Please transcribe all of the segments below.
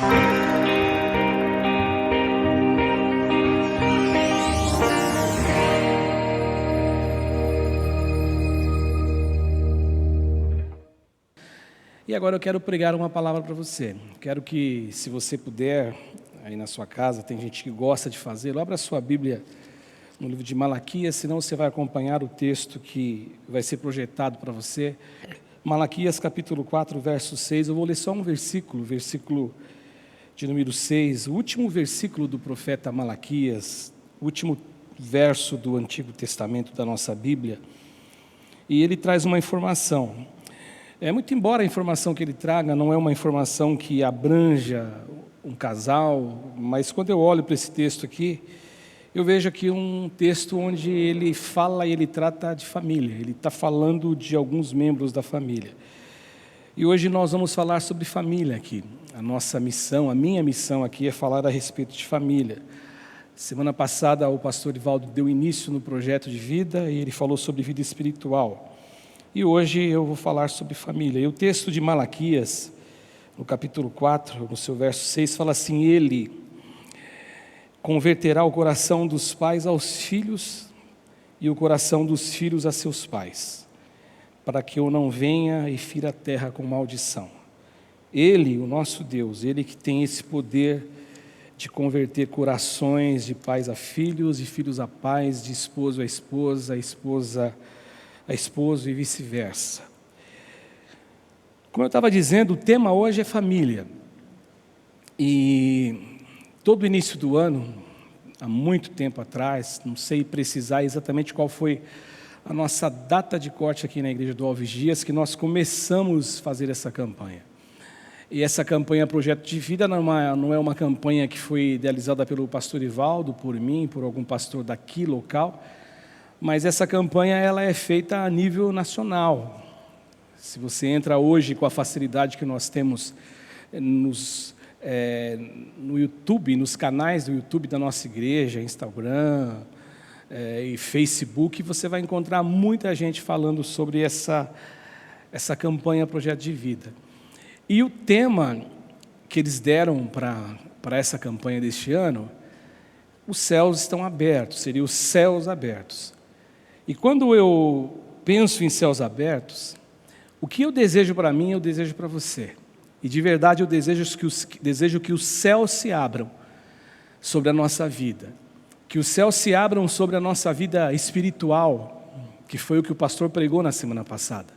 E agora eu quero pregar uma palavra para você. Quero que, se você puder, aí na sua casa, tem gente que gosta de fazê-lo, abra a sua Bíblia no livro de Malaquias, senão você vai acompanhar o texto que vai ser projetado para você. Malaquias capítulo 4, verso 6, eu vou ler só um versículo de número 6, o último versículo do profeta Malaquias, o último verso do Antigo Testamento da nossa Bíblia, e ele traz uma informação. Muito embora a informação que ele traga não é uma informação que abranja um casal, mas quando eu olho para esse texto aqui, eu vejo aqui um texto onde ele fala e ele trata de família, ele está falando de alguns membros da família. E hoje nós vamos falar sobre família aqui. A nossa missão, a minha missão aqui é falar a respeito de família. Semana passada o pastor Ivaldo deu início no projeto de vida e ele falou sobre vida espiritual. E hoje eu vou falar sobre família. E o texto de Malaquias, no capítulo 4, no seu verso 6, fala assim: Ele converterá o coração dos pais aos filhos e o coração dos filhos a seus pais, para que eu não venha e fira a terra com maldição. Ele, o nosso Deus, Ele que tem esse poder de converter corações de pais a filhos, de filhos a pais, de esposo a esposa, a esposo e vice-versa. Como eu estava dizendo, o tema hoje é família. E todo início do ano, há muito tempo atrás, não sei precisar exatamente qual foi a nossa data de corte aqui na Igreja do Alves Dias, que nós começamos a fazer essa campanha. E essa campanha Projeto de Vida não é uma campanha que foi idealizada pelo pastor Ivaldo, por mim, por algum pastor daqui local, mas essa campanha ela é feita a nível nacional. Se você entra hoje com a facilidade que nós temos no YouTube, nos canais do YouTube da nossa igreja, Instagram e Facebook, você vai encontrar muita gente falando sobre essa campanha Projeto de Vida. E o tema que eles deram para essa campanha deste ano, os céus estão abertos, seria os céus abertos. E quando eu penso em céus abertos, o que eu desejo para mim, eu desejo para você. E de verdade eu desejo que os céus se abram sobre a nossa vida. Que os céus se abram sobre a nossa vida espiritual, que foi o que o pastor pregou na semana passada.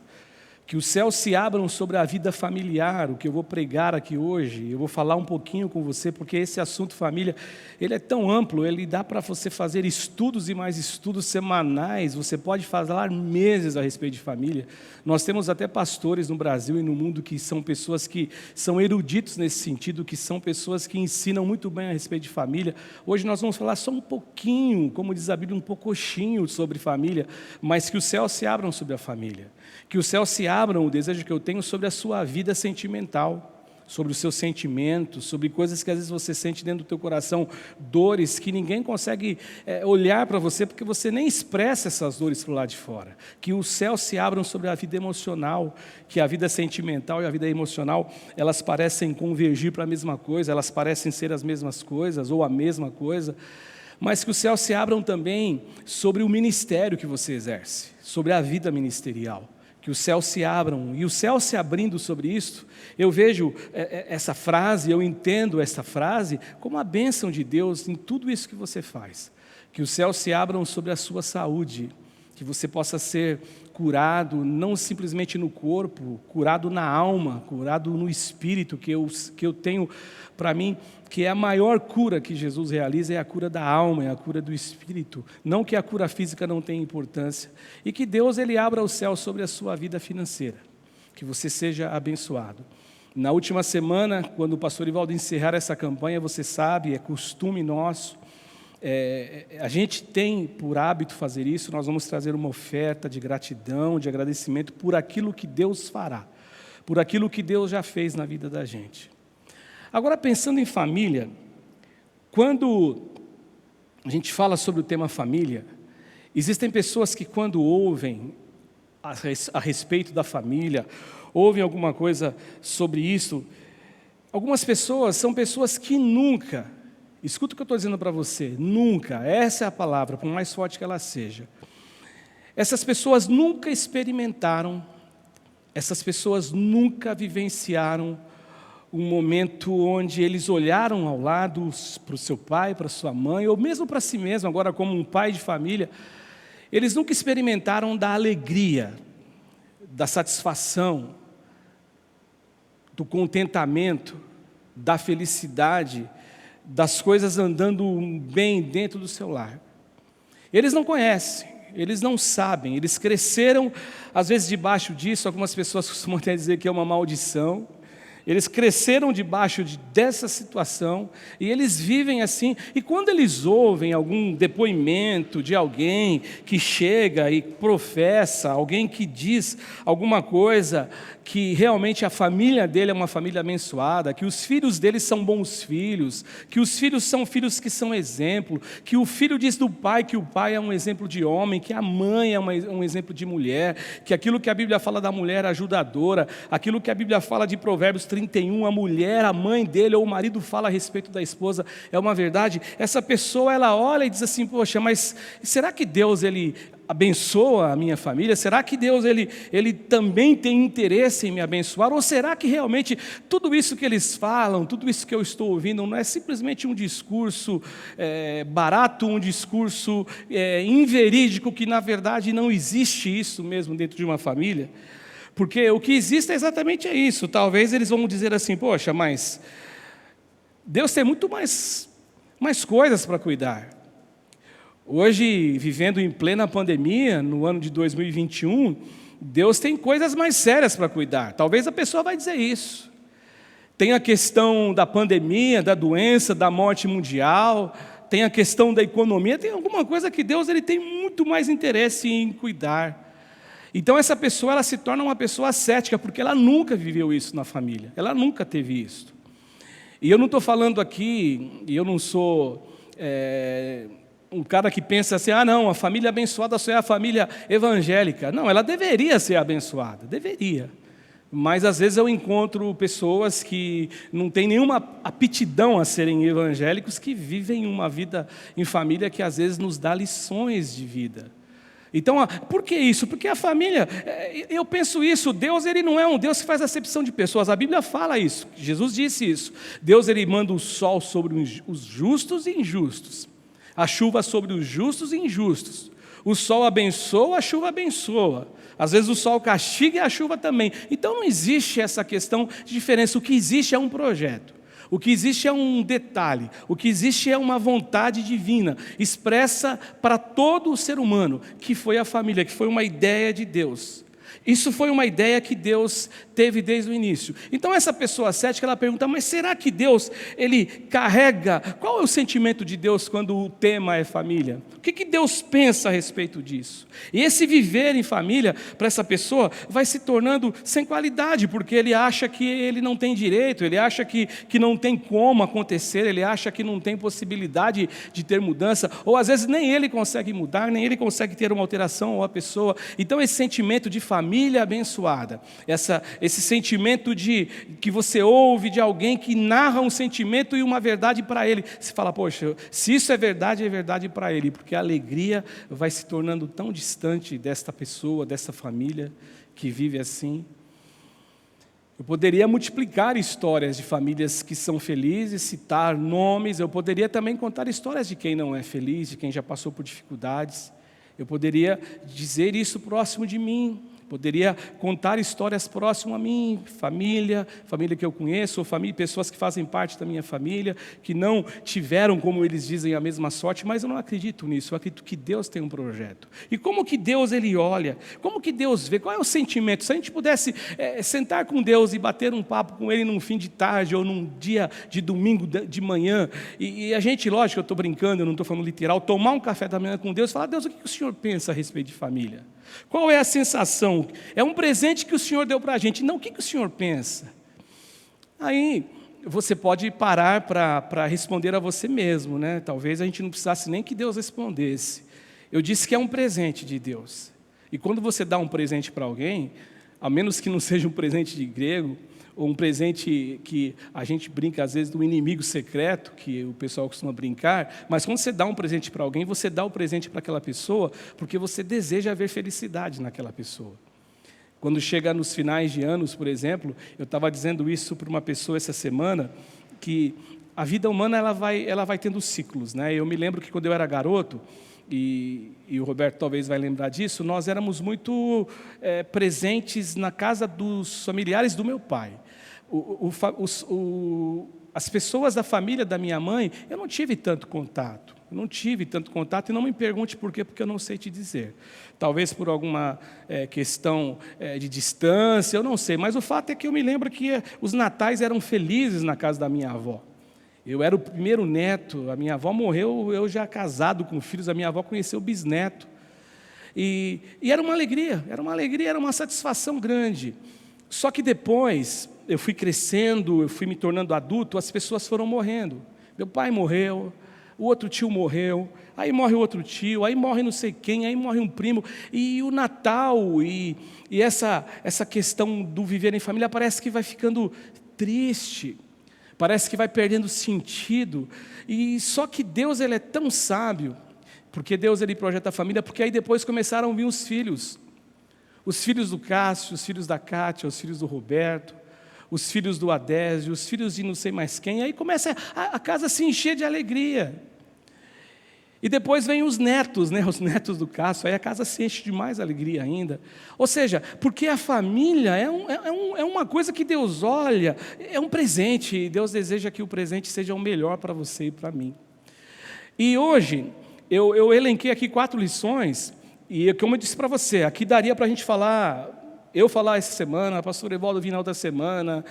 Que os céus se abram sobre a vida familiar, o que eu vou pregar aqui hoje. Eu vou falar um pouquinho com você, porque esse assunto família, ele é tão amplo, ele dá para você fazer estudos e mais estudos semanais, você pode falar meses a respeito de família. Nós temos até pastores no Brasil e no mundo que são pessoas que são eruditos nesse sentido, que são pessoas que ensinam muito bem a respeito de família. Hoje nós vamos falar só um pouquinho, como diz a Bíblia, um poucochinho sobre família, mas que os céus se abram sobre a família. Que os céus se abram, o desejo que eu tenho sobre a sua vida sentimental, sobre os seus sentimentos, sobre coisas que às vezes você sente dentro do teu coração, dores que ninguém consegue olhar para você, porque você nem expressa essas dores para o lado de fora. Que os céus se abram sobre a vida emocional, que a vida sentimental e a vida emocional, elas parecem convergir para a mesma coisa, elas parecem ser as mesmas coisas, ou a mesma coisa, mas que os céus se abram também sobre o ministério que você exerce, sobre a vida ministerial. Que os céus se abram, e os céus se abrindo sobre isso, eu vejo essa frase, eu entendo essa frase como a bênção de Deus em tudo isso que você faz. Que os céus se abram sobre a sua saúde, que você possa ser curado, não simplesmente no corpo, curado na alma, curado no espírito, que eu tenho para mim, que é a maior cura que Jesus realiza, é a cura da alma, é a cura do espírito. Não que a cura física não tenha importância. E que Deus ele abra o céu sobre a sua vida financeira, que você seja abençoado. Na última semana, quando o pastor Ivaldo encerrar essa campanha, você sabe, é costume nosso, a gente tem por hábito fazer isso, nós vamos trazer uma oferta de gratidão, de agradecimento por aquilo que Deus fará, por aquilo que Deus já fez na vida da gente. Agora, pensando em família, quando a gente fala sobre o tema família, existem pessoas que quando ouvem a respeito da família, ouvem alguma coisa sobre isso, Algumas pessoas são pessoas que nunca, escuta o que eu estou dizendo para você, nunca, essa é a palavra, por mais forte que ela seja, essas pessoas nunca experimentaram, essas pessoas nunca vivenciaram um momento onde eles olharam ao lado para o seu pai, para a sua mãe, ou mesmo para si mesmo, agora como um pai de família, eles nunca experimentaram da alegria, da satisfação, do contentamento, da felicidade, das coisas andando bem dentro do seu lar. Eles não conhecem, eles não sabem, eles cresceram, às vezes debaixo disso, algumas pessoas costumam até dizer que é uma maldição. Eles cresceram debaixo dessa situação e eles vivem assim. E quando eles ouvem algum depoimento de alguém que chega e professa, alguém que diz alguma coisa, que realmente a família dele é uma família abençoada, que os filhos dele são bons filhos, que os filhos são filhos que são exemplo, que o filho diz do pai que o pai é um exemplo de homem, que a mãe é um exemplo de mulher, que aquilo que a Bíblia fala da mulher ajudadora, aquilo que a Bíblia fala de Provérbios 31, a mulher, a mãe dele ou o marido fala a respeito da esposa, é uma verdade. Essa pessoa, ela olha e diz assim, poxa, mas será que Deus, ele abençoa a minha família? Será que Deus ele também tem interesse em me abençoar? Ou será que realmente tudo isso que eles falam, tudo isso que eu estou ouvindo, não é simplesmente um discurso barato, um discurso inverídico, que na verdade não existe isso mesmo dentro de uma família? Porque o que existe é exatamente isso. Talvez eles vão dizer assim, poxa, mas Deus tem muito mais coisas para cuidar. Hoje, vivendo em plena pandemia, no ano de 2021, Deus tem coisas mais sérias para cuidar. Talvez a pessoa vai dizer isso. Tem a questão da pandemia, da doença, da morte mundial, tem a questão da economia, tem alguma coisa que Deus ele tem muito mais interesse em cuidar. Então essa pessoa ela se torna uma pessoa cética, porque ela nunca viveu isso na família, ela nunca teve isso. E eu não estou falando aqui, e eu não sou um cara que pensa assim, não, a família abençoada só é a família evangélica. Não, ela deveria ser abençoada, deveria. Mas às vezes eu encontro pessoas que não têm nenhuma aptidão a serem evangélicos, que vivem uma vida em família que às vezes nos dá lições de vida. Então, por que isso? Porque a família, eu penso isso, Deus ele não é um Deus que faz acepção de pessoas, a Bíblia fala isso, Jesus disse isso. Deus ele manda o sol sobre os justos e injustos, a chuva sobre os justos e injustos. O sol abençoa, a chuva abençoa. Às vezes o sol castiga e a chuva também. Então não existe essa questão de diferença. O que existe é um projeto. O que existe é um detalhe. O que existe é uma vontade divina, expressa para todo o ser humano, que foi a família, que foi uma ideia de Deus. Isso foi uma ideia que Deus teve desde o início. Então essa pessoa cética, ela pergunta, mas será que Deus, ele carrega, qual é o sentimento de Deus quando o tema é família? O que Deus pensa a respeito disso? E esse viver em família, para essa pessoa, vai se tornando sem qualidade, porque ele acha que ele não tem direito, ele acha que não tem como acontecer, ele acha que não tem possibilidade de ter mudança, ou às vezes nem ele consegue mudar, nem ele consegue ter uma alteração ou a pessoa. Então esse sentimento de família abençoada, esse sentimento de que você ouve de alguém que narra um sentimento e uma verdade para ele, você fala, poxa, se isso é verdade para ele, porque a alegria vai se tornando tão distante desta pessoa, dessa família que vive assim. Eu poderia multiplicar histórias de famílias que são felizes, citar nomes, eu poderia também contar histórias de quem não é feliz, de quem já passou por dificuldades, eu poderia dizer isso próximo de mim, poderia contar histórias próximas a mim, família que eu conheço, ou pessoas que fazem parte da minha família, que não tiveram, como eles dizem, a mesma sorte, mas eu não acredito nisso, eu acredito que Deus tem um projeto. E como que Deus ele olha? Como que Deus vê? Qual é o sentimento? Se a gente pudesse sentar com Deus e bater um papo com Ele num fim de tarde, ou num dia de domingo de manhã, e a gente, lógico, eu estou brincando, eu não estou falando literal, tomar um café da manhã com Deus e falar, Deus, o que o Senhor pensa a respeito de família? Qual é a sensação? É um presente que o Senhor deu para a gente. Não, o que o Senhor pensa? Aí você pode parar para responder a você mesmo, né? Talvez a gente não precisasse nem que Deus respondesse. Eu disse que é um presente de Deus. E quando você dá um presente para alguém, a menos que não seja um presente de grego, ou um presente que a gente brinca às vezes do inimigo secreto, que o pessoal costuma brincar, mas quando você dá um presente para alguém, você dá o presente para aquela pessoa porque você deseja ver felicidade naquela pessoa. Quando chega nos finais de anos, por exemplo, eu estava dizendo isso para uma pessoa essa semana, que a vida humana ela vai tendo ciclos, né? Eu me lembro que quando eu era garoto, e o Roberto talvez vai lembrar disso, nós éramos muito presentes na casa dos familiares do meu pai. As pessoas da família da minha mãe, eu não tive tanto contato. E não me pergunte por quê, porque eu não sei te dizer. Talvez por alguma questão de distância, eu não sei. Mas o fato é que eu me lembro que os natais eram felizes na casa da minha avó. Eu era o primeiro neto, a minha avó morreu, eu já casado com filhos, a minha avó conheceu o bisneto. E era uma alegria, era uma satisfação grande. Só que depois, eu fui crescendo, eu fui me tornando adulto, as pessoas foram morrendo. Meu pai morreu, o outro tio morreu, aí morre o outro tio, aí morre não sei quem, aí morre um primo. E o Natal e essa questão do viver em família parece que vai ficando triste. Parece que vai perdendo sentido, e só que Deus ele é tão sábio, porque Deus ele projeta a família, porque aí depois começaram a vir os filhos do Cássio, os filhos da Kátia, os filhos do Roberto, os filhos do Adésio, os filhos de não sei mais quem, aí começa a casa a se encher de alegria. E depois vem os netos, né? Os netos do Cássio, aí a casa se enche de mais alegria ainda. Ou seja, porque a família é uma coisa que Deus olha, é um presente, e Deus deseja que o presente seja o melhor para você e para mim. E hoje, eu elenquei aqui 4 lições, e como eu disse para você, aqui daria para a gente falar... Eu falar essa semana, a pastora Evaldo vir na outra semana,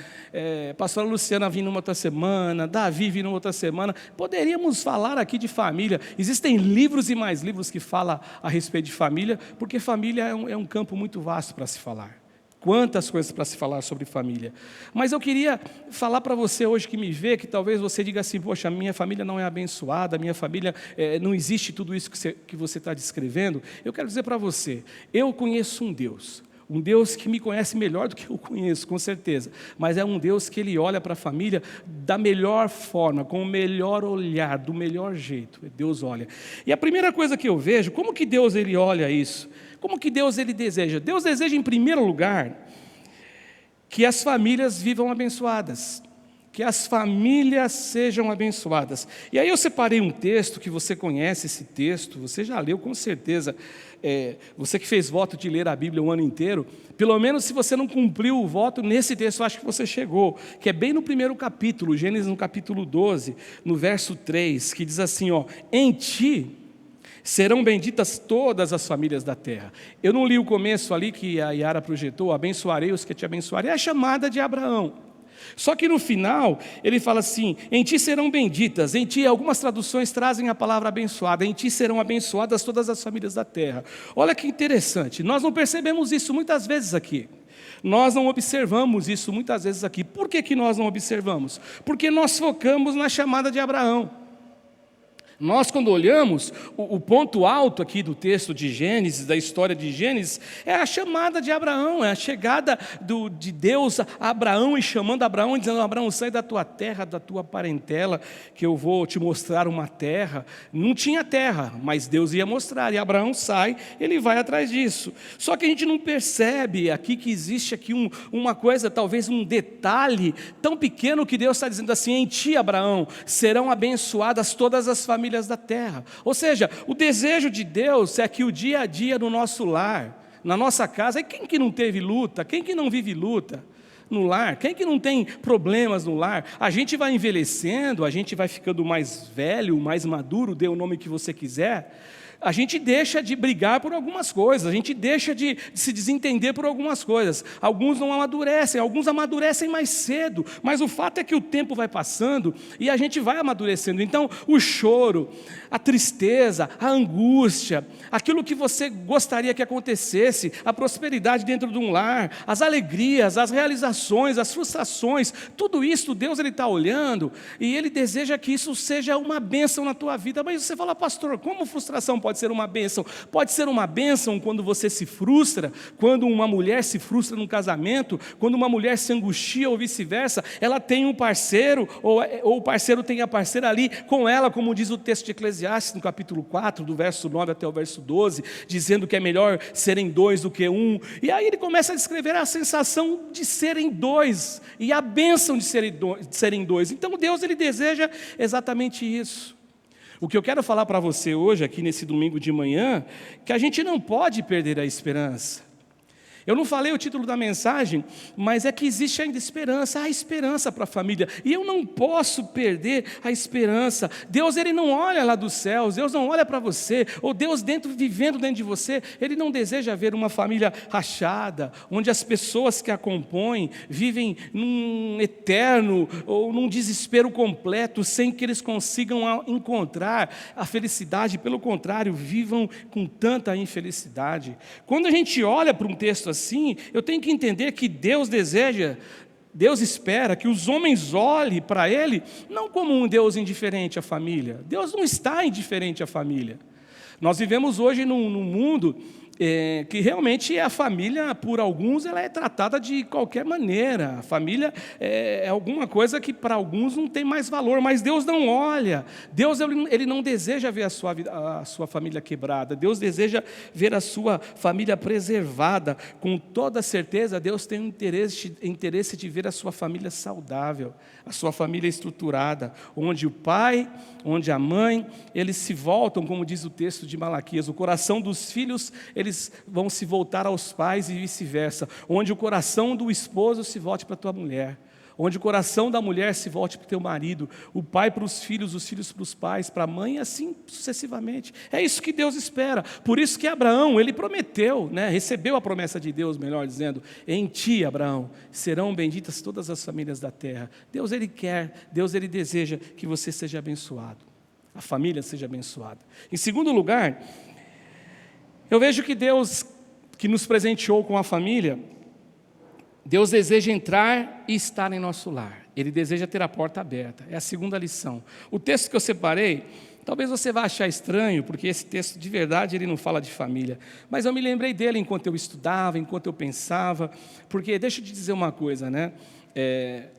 a pastora Luciana vir numa outra semana, Davi vir numa outra semana. Poderíamos falar aqui de família. Existem livros e mais livros que falam a respeito de família, porque família é um campo muito vasto para se falar. Quantas coisas para se falar sobre família. Mas eu queria falar para você hoje que me vê, que talvez você diga assim, poxa, minha família não é abençoada, minha família não existe tudo isso que você está descrevendo. Eu quero dizer para você, eu conheço um Deus que me conhece melhor do que eu conheço, com certeza. Mas é um Deus que Ele olha para a família da melhor forma, com o melhor olhar, do melhor jeito. Deus olha. E a primeira coisa que eu vejo, como que Deus Ele olha isso? Como que Deus Ele deseja? Deus deseja, em primeiro lugar, que as famílias vivam abençoadas. Que as famílias sejam abençoadas. E aí eu separei um texto que você conhece esse texto, você já leu com certeza, você que fez voto de ler a Bíblia o ano inteiro, pelo menos se você não cumpriu o voto, nesse texto eu acho que você chegou, que é bem no primeiro capítulo, Gênesis no capítulo 12, no verso 3, que diz assim, ó, em ti serão benditas todas as famílias da terra. Eu não li o começo ali que a Yara projetou, abençoarei os que te abençoarei, é a chamada de Abraão. Só que no final, ele fala assim, em ti serão benditas, em ti, algumas traduções trazem a palavra abençoada, em ti serão abençoadas todas as famílias da terra. Olha que interessante, nós não percebemos isso muitas vezes aqui. Nós não observamos isso muitas vezes aqui. Por que nós não observamos? Porque nós focamos na chamada de Abraão. Nós, quando olhamos, o ponto alto aqui do texto de Gênesis, da história de Gênesis, é a chamada de Abraão, é a chegada de Deus a Abraão e chamando Abraão, dizendo, Abraão, sai da tua terra, da tua parentela, que eu vou te mostrar uma terra. Não tinha terra, mas Deus ia mostrar, e Abraão sai, ele vai atrás disso. Só que a gente não percebe aqui que existe aqui uma coisa, talvez um detalhe tão pequeno que Deus está dizendo assim, em ti, Abraão, serão abençoadas todas as famílias da terra. Ou seja, o desejo de Deus é que o dia a dia no nosso lar, na nossa casa, e quem que não teve luta, quem que não vive luta no lar, quem que não tem problemas no lar, a gente vai envelhecendo, a gente vai ficando mais velho, mais maduro, dê o nome que você quiser, a gente deixa de brigar por algumas coisas, a gente deixa de se desentender por algumas coisas. Alguns não amadurecem, alguns amadurecem mais cedo, mas o fato é que o tempo vai passando e a gente vai amadurecendo. Então, o choro, a tristeza, a angústia, aquilo que você gostaria que acontecesse, a prosperidade dentro de um lar, as alegrias, as realizações, as frustrações, tudo isso Deus está olhando e Ele deseja que isso seja uma bênção na tua vida. Mas você fala, pastor, como frustração pode pode ser uma bênção? Pode ser uma bênção quando você se frustra, quando uma mulher se frustra num casamento, quando uma mulher se angustia ou vice-versa, ela tem um parceiro, ou o parceiro tem a parceira ali com ela, como diz o texto de Eclesiastes, no capítulo 4, do verso 9 até o verso 12, dizendo que é melhor serem dois do que um. E aí ele começa a descrever a sensação de serem dois, e a bênção de serem dois. Então Deus, ele deseja exatamente isso. O que eu quero falar para você hoje, aqui nesse domingo de manhã, que a gente não pode perder a esperança. Eu não falei o título da mensagem, mas é que existe ainda esperança, há esperança para a família, e eu não posso perder a esperança. Deus, ele não olha lá dos céus, Deus não olha para você, ou Deus vivendo dentro de você, ele não deseja ver uma família rachada, onde as pessoas que a compõem vivem num eterno, ou num desespero completo, sem que eles consigam encontrar a felicidade. Pelo contrário, vivam com tanta infelicidade. Quando a gente olha para um texto assim, eu tenho que entender que Deus espera que os homens olhem para Ele, não como um Deus indiferente à família. Deus não está indiferente à família. Nós vivemos hoje num mundo que realmente a família, por alguns, ela é tratada de qualquer maneira. A família é alguma coisa que para alguns não tem mais valor, mas Deus não olha. Deus, ele não deseja ver a sua família quebrada. Deus deseja ver a sua família preservada. Com toda certeza, Deus tem um interesse de ver a sua família saudável, a sua família estruturada, onde o pai, onde a mãe, eles se voltam, como diz o texto de Malaquias, o coração dos filhos, eles vão se voltar aos pais e vice-versa, onde o coração do esposo se volte para a tua mulher, onde o coração da mulher se volte para o teu marido, o pai para os filhos para os pais, para a mãe, e assim sucessivamente. É isso que Deus espera. Por isso que Abraão, ele prometeu, recebeu a promessa de Deus, melhor dizendo, em ti, Abraão, serão benditas todas as famílias da terra. Deus, ele quer, Deus, ele deseja que você seja abençoado, a família seja abençoada. Em segundo lugar, eu vejo que Deus, que nos presenteou com a família, Deus deseja entrar e estar em nosso lar. Ele deseja ter a porta aberta. É a segunda lição. O texto que eu separei, talvez você vá achar estranho, porque esse texto, de verdade, ele não fala de família. Mas eu me lembrei dele enquanto eu estudava, enquanto eu pensava. Porque, deixa eu te dizer uma coisa,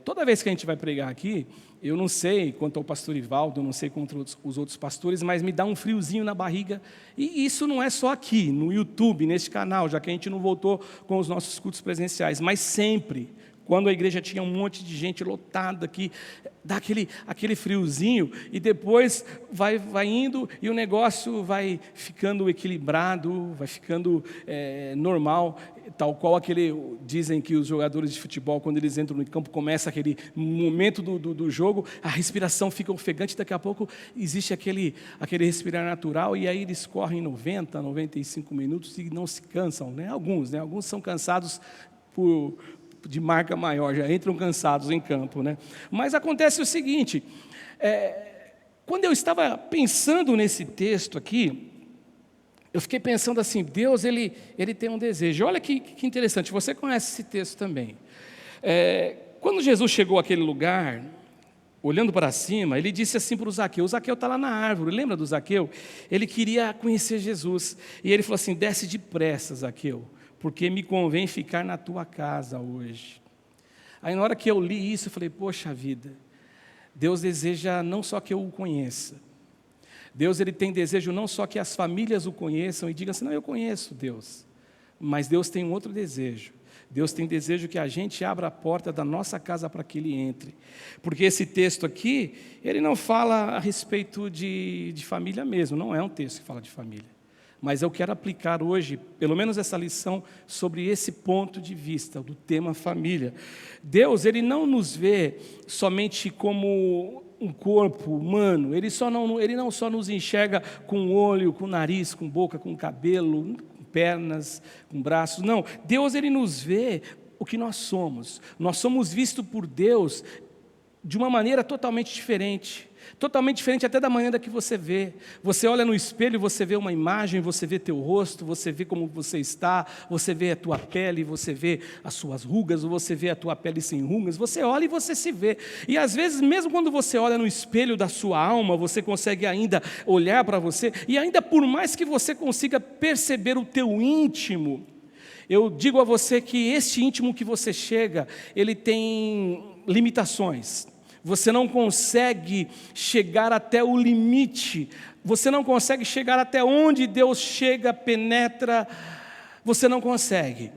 toda vez que a gente vai pregar aqui, eu não sei quanto ao pastor Ivaldo, eu não sei quanto os outros pastores, mas me dá um friozinho na barriga. E isso não é só aqui, no YouTube, neste canal, já que a gente não voltou com os nossos cultos presenciais, mas sempre, quando a igreja tinha um monte de gente lotada aqui, dá aquele friozinho, e depois vai indo, e o negócio vai ficando equilibrado, vai ficando normal, tal qual dizem que os jogadores de futebol, quando eles entram no campo, começa aquele momento do jogo, a respiração fica ofegante, daqui a pouco existe aquele respirar natural, e aí eles correm 90, 95 minutos e não se cansam, alguns são cansados de marca maior, já entram cansados em campo, Mas acontece o seguinte, quando eu estava pensando nesse texto aqui, eu fiquei pensando assim, Deus, ele tem um desejo. Olha que interessante, você conhece esse texto também. Quando Jesus chegou àquele lugar, olhando para cima, ele disse assim para o Zaqueu está lá na árvore, lembra do Zaqueu? Ele queria conhecer Jesus, e ele falou assim, desce depressa, Zaqueu, porque me convém ficar na tua casa hoje. Aí na hora que eu li isso, eu falei, poxa vida, Deus deseja não só que eu o conheça, Deus, ele tem desejo não só que as famílias o conheçam e digam assim, não, eu conheço Deus, mas Deus tem um outro desejo. Deus tem desejo que a gente abra a porta da nossa casa para que Ele entre. Porque esse texto aqui, ele não fala a respeito de família mesmo, não é um texto que fala de família. Mas eu quero aplicar hoje, pelo menos essa lição, sobre esse ponto de vista, do tema família. Deus, ele não nos vê somente como um corpo humano, ele não só nos enxerga com olho, com nariz, com boca, com cabelo, com pernas, com braços, não. Deus, ele nos vê o que nós somos vistos por Deus de uma maneira totalmente diferente até da maneira que você vê. Você olha no espelho, você vê uma imagem, você vê teu rosto, você vê como você está, você vê a tua pele, você vê as suas rugas, você vê a tua pele sem rugas, você olha e você se vê. E às vezes, mesmo quando você olha no espelho da sua alma, você consegue ainda olhar para você, e ainda por mais que você consiga perceber o teu íntimo, eu digo a você que este íntimo que você chega, ele tem limitações. Você não consegue chegar até o limite, você não consegue chegar até onde Deus chega, penetra, você não consegue.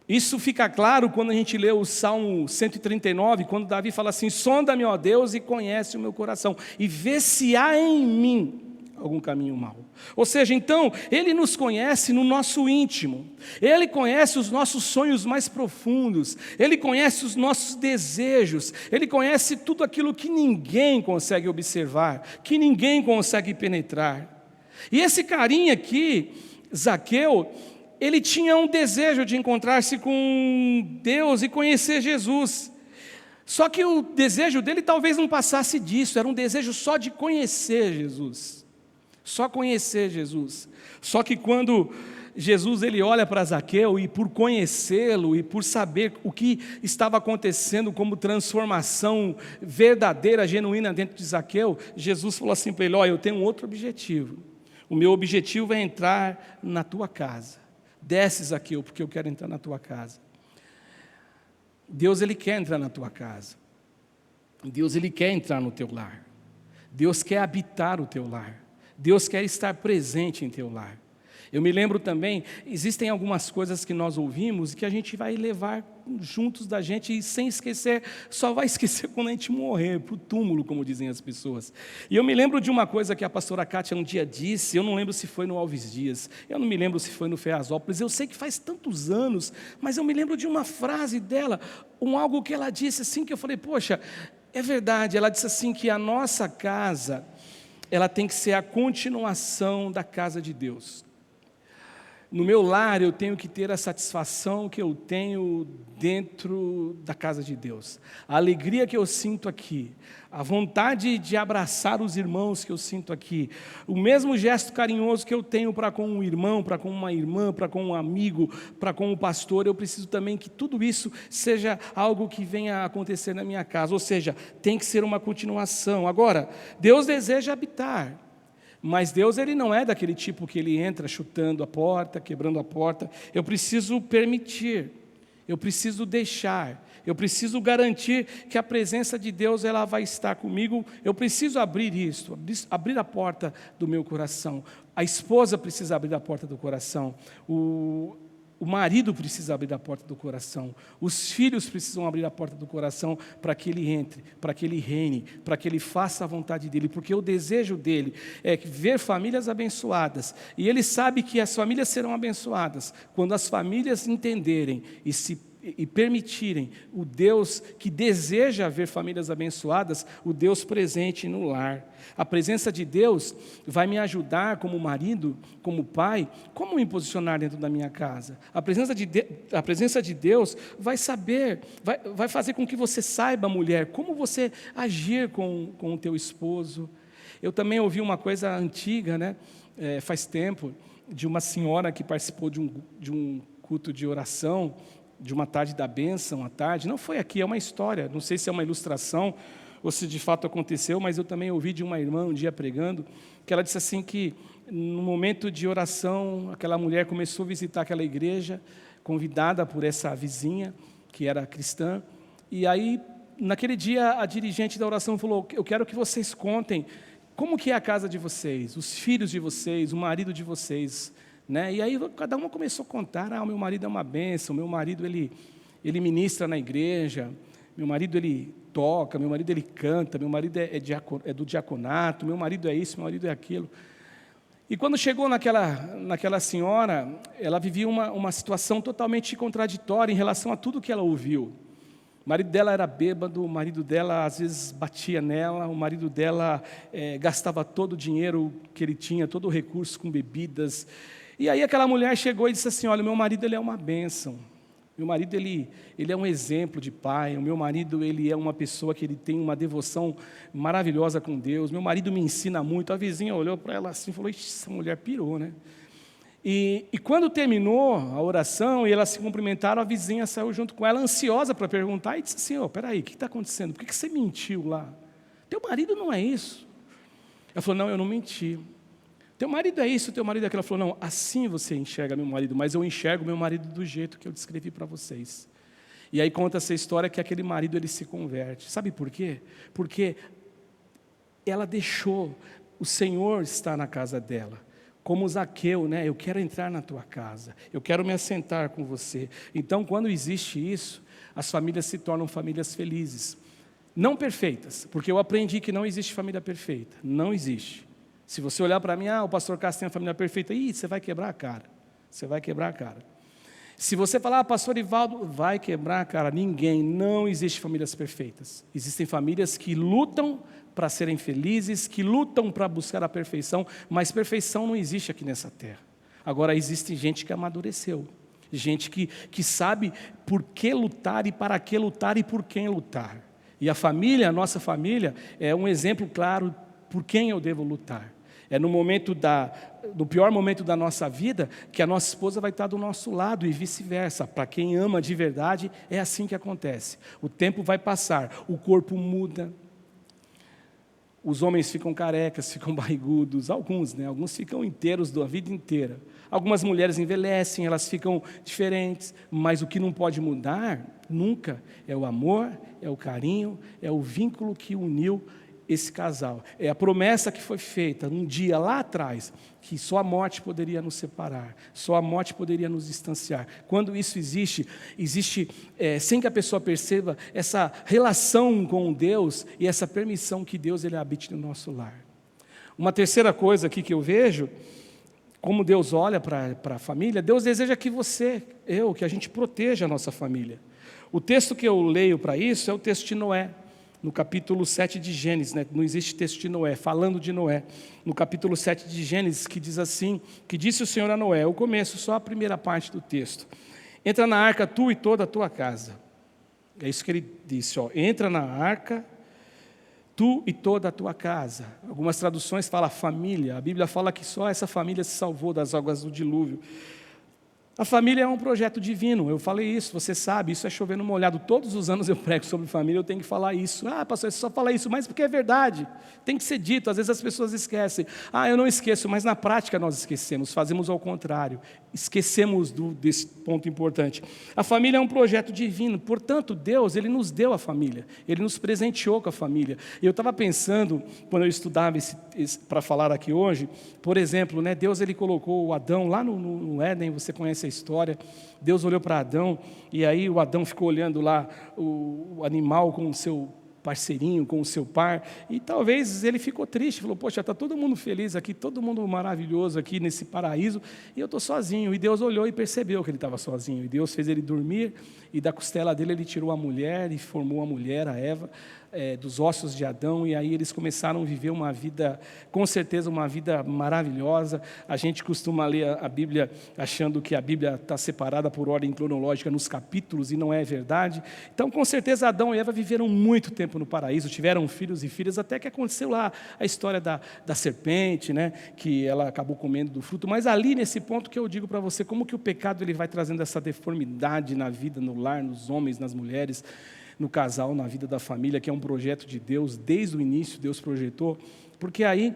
Isso fica claro quando a gente lê o Salmo 139, quando Davi fala assim: sonda-me, ó Deus, e conhece o meu coração, e vê se há em mim algum caminho mau. Ou seja, então, Ele nos conhece no nosso íntimo, Ele conhece os nossos sonhos mais profundos, Ele conhece os nossos desejos, Ele conhece tudo aquilo que ninguém consegue observar, que ninguém consegue penetrar. E esse carinha aqui, Zaqueu, ele tinha um desejo de encontrar-se com Deus e conhecer Jesus. Só que o desejo dele talvez não passasse disso, era um desejo só de conhecer Jesus. Só conhecer Jesus. Só que quando Jesus ele olha para Zaqueu, e por conhecê-lo e por saber o que estava acontecendo como transformação verdadeira, genuína dentro de Zaqueu, Jesus falou assim para ele: olha, eu tenho um outro objetivo. O meu objetivo é entrar na tua casa. Desce, Zaqueu, porque eu quero entrar na tua casa. Deus ele quer entrar na tua casa. Deus ele quer entrar no teu lar. Deus quer habitar o teu lar. Deus quer estar presente em teu lar. Eu me lembro também, existem algumas coisas que nós ouvimos e que a gente vai levar juntos da gente e sem esquecer, só vai esquecer quando a gente morrer, para o túmulo, como dizem as pessoas. E eu me lembro de uma coisa que a pastora Kátia um dia disse, eu não lembro se foi no Alves Dias, eu não me lembro se foi no Feazópolis, eu sei que faz tantos anos, mas eu me lembro de uma frase dela, algo que ela disse assim, que eu falei, poxa, é verdade. Ela disse assim que a nossa casa, ela tem que ser a continuação da casa de Deus. No meu lar eu tenho que ter a satisfação que eu tenho dentro da casa de Deus. A alegria que eu sinto aqui, a vontade de abraçar os irmãos que eu sinto aqui, o mesmo gesto carinhoso que eu tenho para com um irmão, para com uma irmã, para com um amigo, para com um pastor, eu preciso também que tudo isso seja algo que venha a acontecer na minha casa. Ou seja, tem que ser uma continuação. Agora, Deus deseja habitar. Mas Deus ele não é daquele tipo que ele entra chutando a porta, quebrando a porta. Eu preciso permitir, eu preciso deixar, eu preciso garantir que a presença de Deus ela vai estar comigo. Eu preciso abrir isso, abrir a porta do meu coração. A esposa precisa abrir a porta do coração. O marido precisa abrir a porta do coração, os filhos precisam abrir a porta do coração para que ele entre, para que ele reine, para que ele faça a vontade dele, porque o desejo dele é ver famílias abençoadas, e ele sabe que as famílias serão abençoadas quando as famílias entenderem e permitirem o Deus que deseja ver famílias abençoadas, o Deus presente no lar. A presença de Deus vai me ajudar como marido, como pai, como me posicionar dentro da minha casa. A presença de Deus vai fazer com que você saiba, mulher, como você agir com o teu esposo. Eu também ouvi uma coisa antiga, né? Faz tempo, de uma senhora que participou de um culto de oração, de uma tarde da bênção, à tarde, não foi aqui, é uma história, não sei se é uma ilustração, ou se de fato aconteceu, mas eu também ouvi de uma irmã um dia pregando, que ela disse assim que, no momento de oração, aquela mulher começou a visitar aquela igreja, convidada por essa vizinha, que era cristã, e aí, naquele dia, a dirigente da oração falou, eu quero que vocês contem como que é a casa de vocês, os filhos de vocês, o marido de vocês, né? E aí cada uma começou a contar, o meu marido é uma bênção, meu marido ele ministra na igreja, meu marido ele toca, meu marido ele canta, meu marido é do diaconato, meu marido é isso, meu marido é aquilo. E quando chegou naquela senhora, ela vivia uma situação totalmente contraditória em relação a tudo que ela ouviu. O marido dela era bêbado, o marido dela às vezes batia nela, o marido dela gastava todo o dinheiro que ele tinha, todo o recurso com bebidas. E aí aquela mulher chegou e disse assim, olha, meu marido ele é uma bênção, Meu marido, ele é um exemplo de pai. O meu marido, ele é uma pessoa que ele tem uma devoção maravilhosa com Deus. Meu marido me ensina muito. A vizinha olhou para ela assim e falou, ixi, essa mulher pirou, né? E quando terminou a oração e elas se cumprimentaram, a vizinha saiu junto com ela, ansiosa para perguntar, e disse assim, peraí, o que está acontecendo? Por que você mentiu lá? Teu marido não é isso. Ela falou, não, eu não menti. Teu marido é isso, teu marido é aquilo. Ela falou, não, assim você enxerga meu marido, mas eu enxergo meu marido do jeito que eu descrevi para vocês. E aí conta essa história que aquele marido, ele se converte. Sabe por quê? Porque ela deixou o Senhor estar na casa dela. Como Zaqueu, né? Eu quero entrar na tua casa, eu quero me assentar com você. Então, quando existe isso, as famílias se tornam famílias felizes. Não perfeitas, porque eu aprendi que não existe família perfeita. Não existe. Se você olhar para mim, o pastor Cássio tem a família perfeita, você vai quebrar a cara. Você vai quebrar a cara. Se você falar, pastor Ivaldo, vai quebrar a cara. Não existe famílias perfeitas. Existem famílias que lutam para serem felizes, que lutam para buscar a perfeição, mas perfeição não existe aqui nessa terra. Agora, existe gente que amadureceu, gente que sabe por que lutar e para que lutar e por quem lutar. E a família, a nossa família, é um exemplo claro por quem eu devo lutar. É no pior momento da nossa vida que a nossa esposa vai estar do nosso lado e vice-versa. Para quem ama de verdade, é assim que acontece. O tempo vai passar, o corpo muda. Os homens ficam carecas, ficam barrigudos, alguns ficam inteiros da vida inteira. Algumas mulheres envelhecem, elas ficam diferentes, mas o que não pode mudar nunca é o amor, é o carinho, é o vínculo que uniu esse casal. É a promessa que foi feita um dia lá atrás, que só a morte poderia nos separar, só a morte poderia nos distanciar. Quando isso existe sem que a pessoa perceba essa relação com Deus e essa permissão que Deus ele habite no nosso lar. Uma terceira coisa aqui que eu vejo, como Deus olha para a família, Deus deseja que que a gente proteja a nossa família. O texto que eu leio para isso é o texto de Noé, no capítulo 7 de Gênesis, né? Não existe texto de Noé, falando de Noé, no capítulo 7 de Gênesis, que diz assim, que disse o Senhor a Noé, o começo, só a primeira parte do texto, entra na arca tu e toda a tua casa. É isso que ele disse, entra na arca tu e toda a tua casa. Algumas traduções falam família, a Bíblia fala que só essa família se salvou das águas do dilúvio. A família é um projeto divino, eu falei isso, você sabe, isso é chover no molhado. Todos os anos eu prego sobre família, eu tenho que falar isso. Pastor, você só fala isso, mas porque é verdade, tem que ser dito, às vezes as pessoas esquecem. Eu não esqueço, mas na prática nós esquecemos, fazemos ao contrário, esquecemos desse ponto importante. A família é um projeto divino, portanto Deus, Ele nos deu a família, Ele nos presenteou com a família. E eu estava pensando, quando eu estudava para falar aqui hoje, por exemplo, né, Deus ele colocou o Adão lá no Éden, você conhece a história. Deus olhou para Adão, e aí o Adão ficou olhando lá o animal com o seu parceirinho, com o seu par, e talvez ele ficou triste, falou, poxa, está todo mundo feliz aqui, todo mundo maravilhoso aqui nesse paraíso, e eu estou sozinho. E Deus olhou e percebeu que ele estava sozinho, e Deus fez ele dormir, e da costela dele ele tirou a mulher, e formou a mulher, a Eva, dos ossos de Adão, e aí eles começaram a viver uma vida, com certeza uma vida maravilhosa. A gente costuma ler a Bíblia achando que a Bíblia está separada por ordem cronológica nos capítulos, e não é verdade. Então, com certeza, Adão e Eva viveram muito tempo no paraíso, tiveram filhos e filhas, até que aconteceu lá a história da serpente, né, que ela acabou comendo do fruto. Mas ali, nesse ponto que eu digo para você, como que o pecado ele vai trazendo essa deformidade na vida, no lar, nos homens, nas mulheres, no casal, na vida da família, que é um projeto de Deus, desde o início Deus projetou, porque aí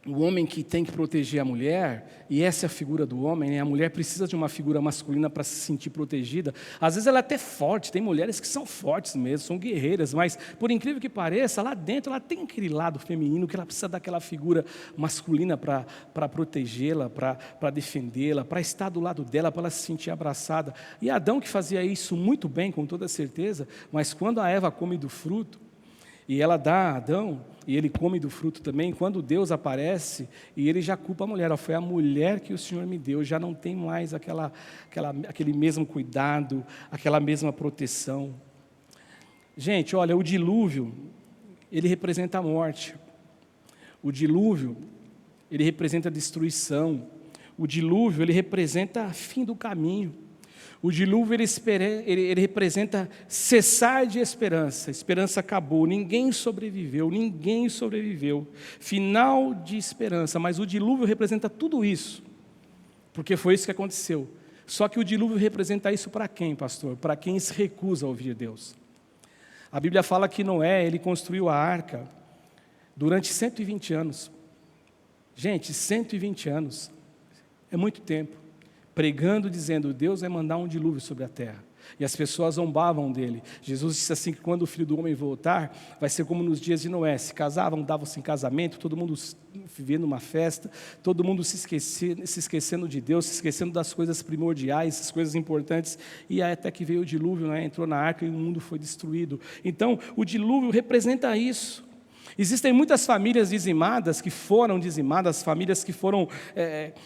o homem que tem que proteger a mulher, e essa é a figura do homem, né? A mulher precisa de uma figura masculina para se sentir protegida. Às vezes ela é até forte, tem mulheres que são fortes mesmo, são guerreiras, mas por incrível que pareça, lá dentro ela tem aquele lado feminino que ela precisa daquela figura masculina para protegê-la, para defendê-la, para estar do lado dela, para ela se sentir abraçada. E Adão que fazia isso muito bem, com toda certeza, mas quando a Eva come do fruto, e ela dá a Adão, e ele come do fruto também, quando Deus aparece, e ele já culpa a mulher, foi a mulher que o Senhor me deu, já não tem mais aquele mesmo cuidado, aquela mesma proteção. Gente, olha, o dilúvio, ele representa a morte, o dilúvio, ele representa a destruição, o dilúvio, ele representa o fim do caminho, O dilúvio ele representa cessar de esperança. A esperança acabou, ninguém sobreviveu. Final de esperança, mas o dilúvio representa tudo isso, porque foi isso que aconteceu. Só que o dilúvio representa isso para quem, pastor? Para quem se recusa a ouvir Deus. A Bíblia fala que Noé, ele construiu a arca durante 120 anos. Gente, 120 anos é muito tempo. Pregando, dizendo, Deus vai mandar um dilúvio sobre a terra. E as pessoas zombavam dele. Jesus disse assim, que quando o Filho do Homem voltar, vai ser como nos dias de Noé. Se casavam, davam-se em casamento, todo mundo vivendo uma festa, todo mundo se esquecendo de Deus, se esquecendo das coisas primordiais, as coisas importantes. E aí, até que veio o dilúvio, né? Entrou na arca e o mundo foi destruído. Então, o dilúvio representa isso. Existem muitas famílias dizimadas, que foram dizimadas, famílias que foram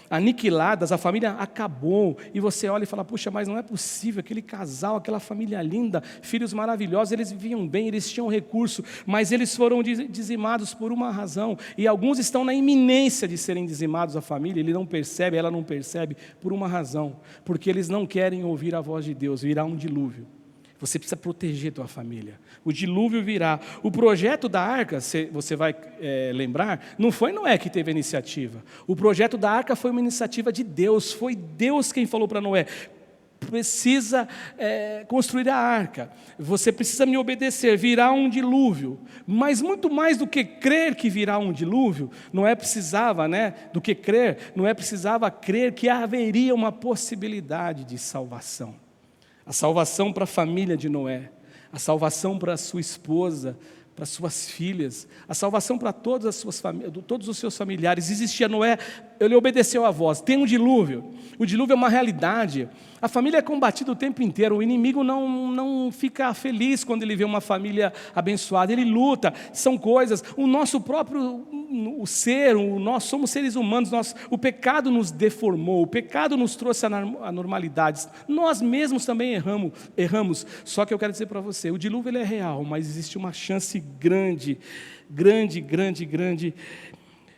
aniquiladas, a família acabou, e você olha e fala, puxa, mas não é possível, aquele casal, aquela família linda, filhos maravilhosos, eles viviam bem, eles tinham recurso, mas eles foram dizimados por uma razão, e alguns estão na iminência de serem dizimados, a família, ele não percebe, ela não percebe, por uma razão, porque eles não querem ouvir a voz de Deus, virá um dilúvio. Você precisa proteger a tua família. O dilúvio virá. O projeto da arca, você vai lembrar, não foi Noé que teve a iniciativa. O projeto da arca foi uma iniciativa de Deus. Foi Deus quem falou para Noé, precisa construir a arca. Você precisa me obedecer, virá um dilúvio. Mas muito mais do que crer que virá um dilúvio, Noé precisava, do que crer, Noé precisava crer que haveria uma possibilidade de salvação. A salvação para a família de Noé, a salvação para a sua esposa, para as suas filhas, a salvação para todos os seus familiares. Existia Noé, ele obedeceu à voz. Tem um dilúvio, o dilúvio é uma realidade. A família é combatida o tempo inteiro, o inimigo não fica feliz quando ele vê uma família abençoada, ele luta, são coisas, o nosso próprio nós somos seres humanos, o pecado nos deformou, o pecado nos trouxe anormalidades, nós mesmos também erramos, só que eu quero dizer para você, o dilúvio ele é real, mas existe uma chance grande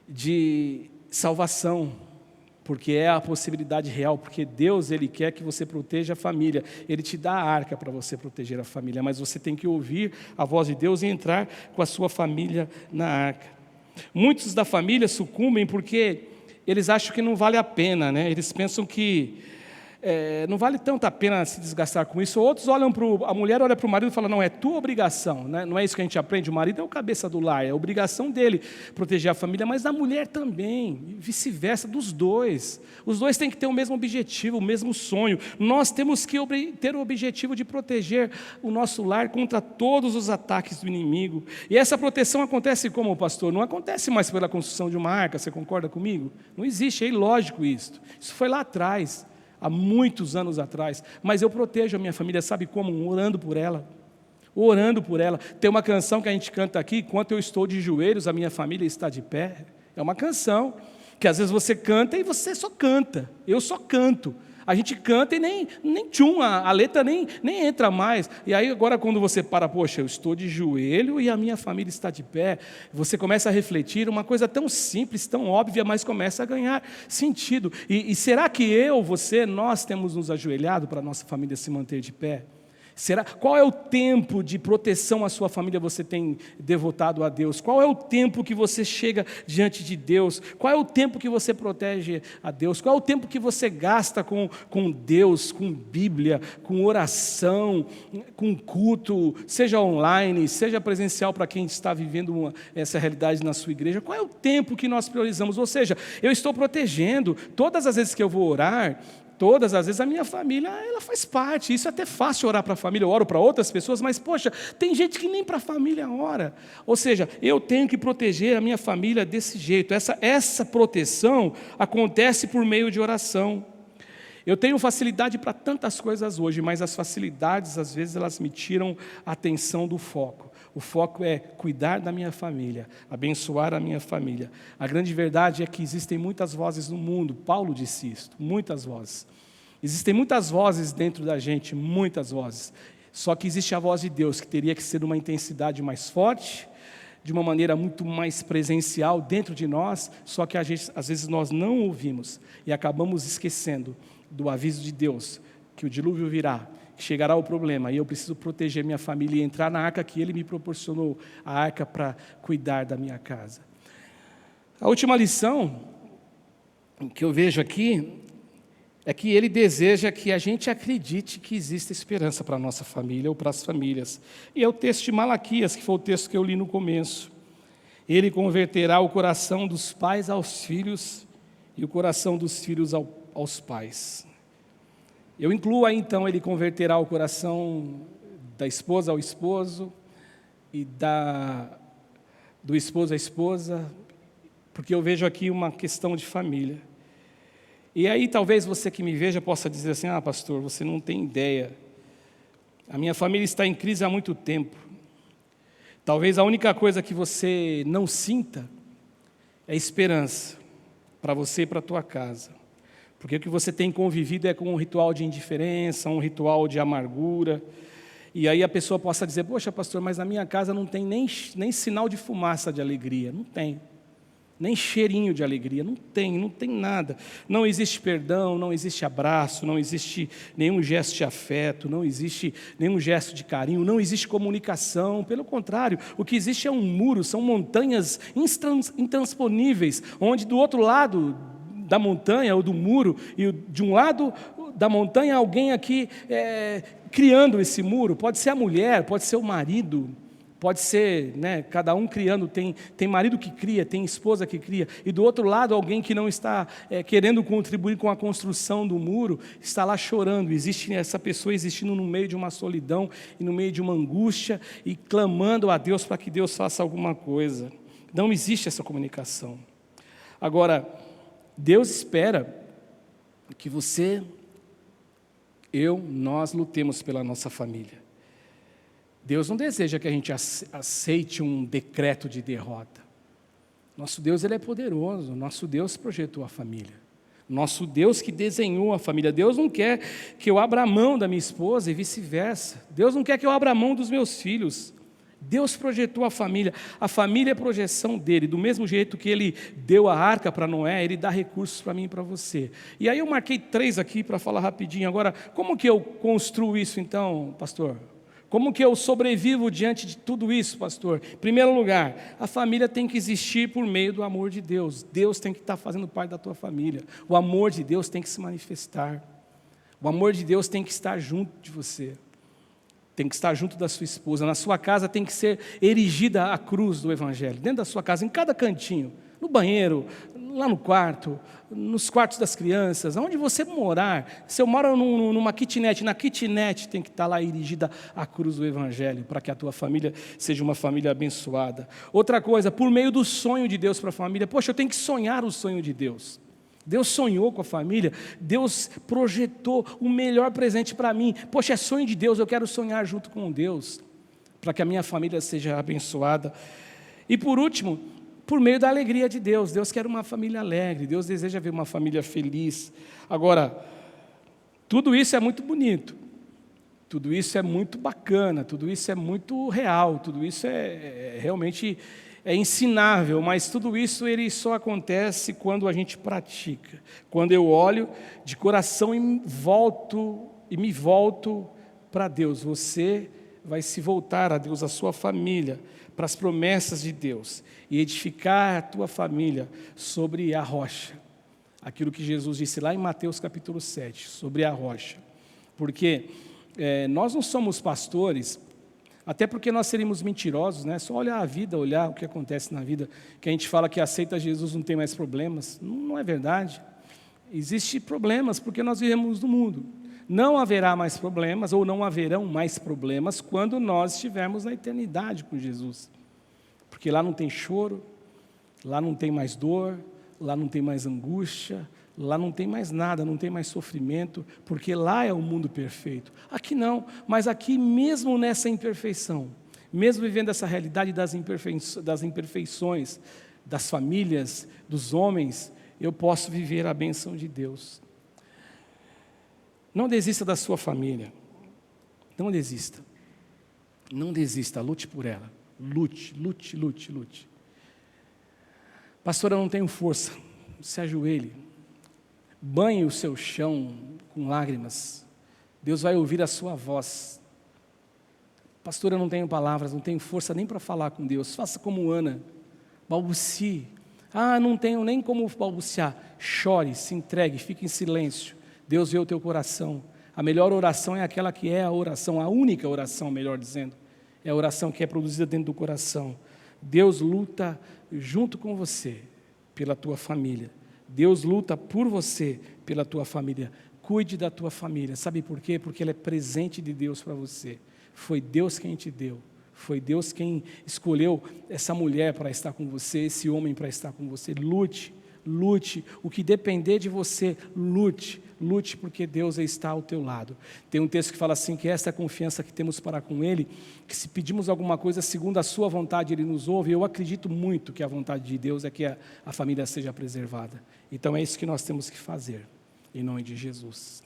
de salvação, porque é a possibilidade real, porque Deus ele quer que você proteja a família, Ele te dá a arca para você proteger a família, mas você tem que ouvir a voz de Deus e entrar com a sua família na arca. Muitos da família sucumbem porque eles acham que não vale a pena, eles pensam que não vale tanto a pena se desgastar com isso. Outros a mulher olha para o marido e fala, não, é tua obrigação, não é isso que a gente aprende, o marido é o cabeça do lar, é a obrigação dele proteger a família, mas da mulher também, e vice-versa, dos dois. Os dois têm que ter o mesmo objetivo, o mesmo sonho. Nós temos que ter o objetivo de proteger o nosso lar contra todos os ataques do inimigo. E essa proteção acontece como, pastor? Não acontece mais pela construção de uma arca, você concorda comigo? Não existe, é ilógico isso. Isso foi lá atrás, há muitos anos atrás, mas eu protejo a minha família, sabe como? Orando por ela. Tem uma canção que a gente canta aqui, enquanto eu estou de joelhos, a minha família está de pé. É uma canção, que às vezes você canta e você só canta, eu só canto. A gente canta e nem a letra nem entra mais. E aí agora quando você poxa, eu estou de joelho e a minha família está de pé, você começa a refletir, uma coisa tão simples, tão óbvia, mas começa a ganhar sentido. E será que nós temos nos ajoelhado para a nossa família se manter de pé? Qual é o tempo de proteção à sua família você tem devotado a Deus? Qual é o tempo que você chega diante de Deus? Qual é o tempo que você protege a Deus? Qual é o tempo que você gasta com Deus, com Bíblia, com oração, com culto, seja online, seja presencial para quem está vivendo essa realidade na sua igreja? Qual é o tempo que nós priorizamos? Ou seja, eu estou protegendo, todas as vezes que eu vou orar, todas as vezes a minha família, ela faz parte. Isso é até fácil orar para a família, eu oro para outras pessoas, mas poxa, tem gente que nem para a família ora. Ou seja, eu tenho que proteger a minha família desse jeito. Essa proteção acontece por meio de oração. Eu tenho facilidade para tantas coisas hoje, mas as facilidades, às vezes, elas me tiram a atenção do foco. O foco é cuidar da minha família, abençoar a minha família. A grande verdade é que existem muitas vozes no mundo. Paulo disse isso, muitas vozes. Existem muitas vozes dentro da gente, muitas vozes. Só que existe a voz de Deus, que teria que ser de uma intensidade mais forte, de uma maneira muito mais presencial dentro de nós, só que às vezes nós não ouvimos e acabamos esquecendo do aviso de Deus, que o dilúvio virá, que chegará o problema, e eu preciso proteger minha família e entrar na arca que Ele me proporcionou, a arca para cuidar da minha casa. A última lição que eu vejo aqui é que Ele deseja que a gente acredite que existe esperança para a nossa família ou para as famílias. E é o texto de Malaquias, que foi o texto que eu li no começo. Ele converterá o coração dos pais aos filhos e o coração dos filhos aos pais. Eu incluo aí, então, Ele converterá o coração da esposa ao esposo e do esposo à esposa, porque eu vejo aqui uma questão de família. E aí talvez você que me veja possa dizer assim, pastor, você não tem ideia, a minha família está em crise há muito tempo. Talvez a única coisa que você não sinta é esperança para você e para a tua casa. Porque o que você tem convivido é com um ritual de indiferença, um ritual de amargura. E aí a pessoa possa dizer, poxa pastor, mas na minha casa não tem nem sinal de fumaça de alegria. Não tem. Nem cheirinho de alegria, não tem nada. Não existe perdão, não existe abraço, não existe nenhum gesto de afeto, não existe nenhum gesto de carinho, não existe comunicação. Pelo contrário, o que existe é um muro, são montanhas intransponíveis, onde do outro lado da montanha ou do muro, e de um lado da montanha alguém aqui criando esse muro, pode ser a mulher, pode ser o marido, pode ser, cada um criando, tem marido que cria, tem esposa que cria, e do outro lado alguém que não está querendo contribuir com a construção do muro, está lá chorando, existe essa pessoa existindo no meio de uma solidão, e no meio de uma angústia, e clamando a Deus para que Deus faça alguma coisa. Não existe essa comunicação. Agora, Deus espera que você, nós lutemos pela nossa família. Deus não deseja que a gente aceite um decreto de derrota. Nosso Deus, Ele é poderoso. Nosso Deus projetou a família. Nosso Deus que desenhou a família. Deus não quer que eu abra mão da minha esposa e vice-versa. Deus não quer que eu abra mão dos meus filhos. Deus projetou a família. A família é projeção dEle. Do mesmo jeito que Ele deu a arca para Noé, Ele dá recursos para mim e para você. E aí eu marquei 3 aqui para falar rapidinho. Agora, como que eu construo isso então, pastor? Como que eu sobrevivo diante de tudo isso, pastor? Em primeiro lugar, a família tem que existir por meio do amor de Deus. Deus tem que estar fazendo parte da tua família. O amor de Deus tem que se manifestar. O amor de Deus tem que estar junto de você. Tem que estar junto da sua esposa. Na sua casa tem que ser erigida a cruz do Evangelho. Dentro da sua casa, em cada cantinho. No banheiro, lá no quarto, nos quartos das crianças, onde você morar. Se eu moro numa kitnet, na kitnet tem que estar lá erigida a cruz do Evangelho, para que a tua família seja uma família abençoada. Outra coisa, por meio do sonho de Deus para a família. Poxa, eu tenho que sonhar o sonho de Deus. Deus sonhou com a família, Deus projetou o melhor presente para mim. Poxa, é sonho de Deus, eu quero sonhar junto com Deus, para que a minha família seja abençoada. E por último, por meio da alegria de Deus. Deus quer uma família alegre, Deus deseja ver uma família feliz. Agora, tudo isso é muito bonito, tudo isso é muito bacana, tudo isso é muito real, tudo isso realmente ensinável, mas tudo isso ele só acontece quando a gente pratica. Quando eu olho de coração e me volto para Deus. Você vai se voltar a Deus, a sua família, para as promessas de Deus e edificar a tua família sobre a rocha. Aquilo que Jesus disse lá em Mateus capítulo 7, sobre a rocha. Porque nós não somos pastores, até porque nós seríamos mentirosos, Só olhar a vida, olhar o que acontece na vida, que a gente fala que aceita Jesus não tem mais problemas. Não é verdade. Existem problemas porque nós vivemos no mundo. Não haverá mais problemas, ou não haverão mais problemas, quando nós estivermos na eternidade com Jesus. Porque lá não tem choro, lá não tem mais dor, lá não tem mais angústia, lá não tem mais nada, não tem mais sofrimento, porque lá é o mundo perfeito. Aqui não, mas aqui mesmo nessa imperfeição, mesmo vivendo essa realidade das imperfeições, das famílias, dos homens, eu posso viver a bênção de Deus. Não desista da sua família. Não desista. Não desista, lute por ela. Lute, lute, lute, lute. Pastor, eu não tenho força. Se ajoelhe. Banhe o seu chão com lágrimas. Deus vai ouvir a sua voz. Pastor, eu não tenho palavras, não tenho força nem para falar com Deus. Faça como Ana, balbucie. Não tenho nem como balbuciar. Chore, se entregue, fique em silêncio. Deus vê o teu coração. A melhor oração é aquela que é a oração, a única oração, melhor dizendo. É a oração que é produzida dentro do coração. Deus luta junto com você, pela tua família. Deus luta por você, pela tua família. Cuide da tua família. Sabe por quê? Porque ela é presente de Deus para você. Foi Deus quem te deu. Foi Deus quem escolheu essa mulher para estar com você, esse homem para estar com você. Lute, lute. O que depender de você, lute. Lute porque Deus está ao teu lado. Tem um texto que fala assim, que essa é a confiança que temos para com Ele, que se pedimos alguma coisa segundo a sua vontade, Ele nos ouve. Eu acredito muito que a vontade de Deus é que a família seja preservada. Então é isso que nós temos que fazer, em nome de Jesus.